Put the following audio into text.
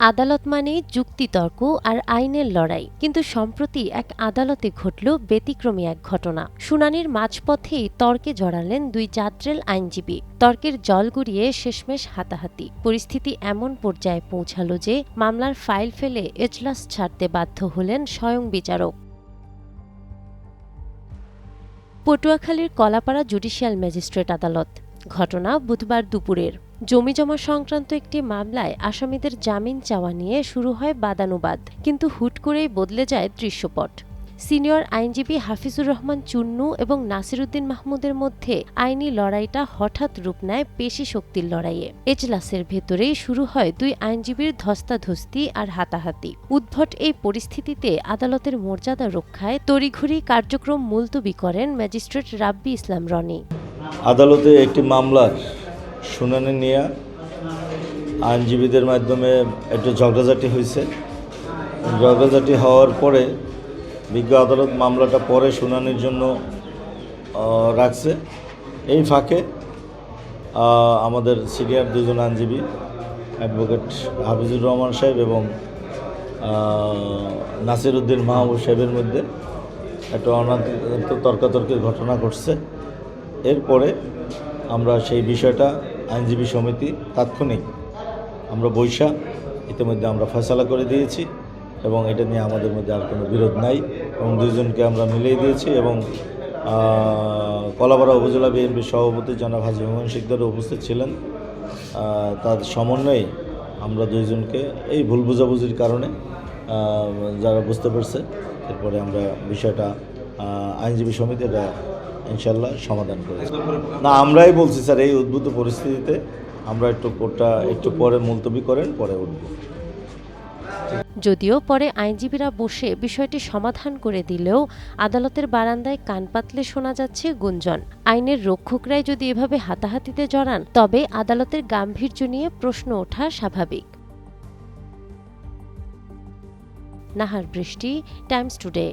আদালত মানেই যুক্তিতর্ক আর আইনের লড়াই, কিন্তু সম্প্রতি এক আদালতে ঘটল ব্যতিক্রমী এক ঘটনা। শুনানির মাঝপথেই তর্কে জড়ালেন দুই জাদ্রেল আইনজীবী। তর্কের জল গড়িয়ে শেষমেশ হাতাহাতি। পরিস্থিতি এমন পর্যায়ে পৌঁছালো যে মামলার ফাইল ফেলে এজলাস ছাড়তে বাধ্য হলেন স্বয়ং বিচারক। পটুয়াখালীর কলাপাড়া জুডিশিয়াল ম্যাজিস্ট্রেট আদালত। ঘটনা বুধবার দুপুরের। জমিজমা সংক্রান্ত একটি মামলায় আসামিদের জামিন চাওয়া নিয়ে শুরু হয় বাদানুবাদ, কিন্তু হুট করেই বদলে যায় দৃশ্যপট। সিনিয়র আইনজীবী হাফিজুর রহমান চুন্নু এবং নাসিরুদ্দিন মাহমুদের মধ্যে আইনি লড়াইটা হঠাৎ রূপ নেয় পেশি শক্তির লড়াইয়ে। এজলাসের ভেতরেই শুরু হয় দুই আইনজীবীর ধস্তাধস্তি আর হাতাহাতি। উদ্ভট এই পরিস্থিতিতে আদালতের মর্যাদা রক্ষায় তড়িঘড়ি কার্যক্রম মুলতবি করেন ম্যাজিস্ট্রেট রাব্বি ইসলাম রনি। আদালতে একটি মামলার শুনানি নিয়ে আইনজীবীদের মাধ্যমে একটু ঝগড়াঝাটি হয়েছে। ঝগড়াঝাটি হওয়ার পরে বিজ্ঞ আদালত মামলাটা পরে শুনানির জন্য রাখছে। এই ফাঁকে আমাদের সিনিয়র দুজন আইনজীবী অ্যাডভোকেট হাফিজুর রহমান সাহেব এবং নাসিরুদ্দিন মাহমুদ সাহেবের মধ্যে একটা অনান্ত তর্কাতর্কির ঘটনা ঘটছে। এরপরে আমরা সেই বিষয়টা আইনজীবী সমিতি তাৎক্ষণিক আমরা বৈশা ইতিমধ্যে আমরা ফয়সালা করে দিয়েছি এবং এটা নিয়ে আমাদের মধ্যে আর কোনো বিরোধ নাই এবং দুইজনকে আমরা মিলিয়ে দিয়েছি এবং কলাপাড়া উপজেলা বিএনপির সভাপতি জনাব হাজী হুমায়ুন শিকদারও উপস্থিত ছিলেন। তার সমন্বয়ে আমরা দুইজনকে এই ভুল বোঝাবুঝির কারণে যারা বুঝতে পারছে, এরপরে আমরা বিষয়টা আইনজীবী সমিতি এটা ইনশাল্লাহ সমাধান করেছি। না, আমরাই বলছি স্যার, এই উদ্ভূত পরিস্থিতিতে আমরা কোর্টটা একটু পরে মুলতবি করেন, পরে উঠব। যদিও পরে আইনজীবীরা বসে বিষয়টি সমাধান করে দিলেও আদালতের বারান্দায় কান পাতলে শোনা যাচ্ছে গুঞ্জন। আইনের রক্ষকরাই যদি এভাবে হাতাহাতিতে জড়ান, তবে আদালতের গাম্ভীর্য নিয়ে প্রশ্ন ওঠা স্বাভাবিক। নাহার বৃষ্টি, টাইমস টুডে।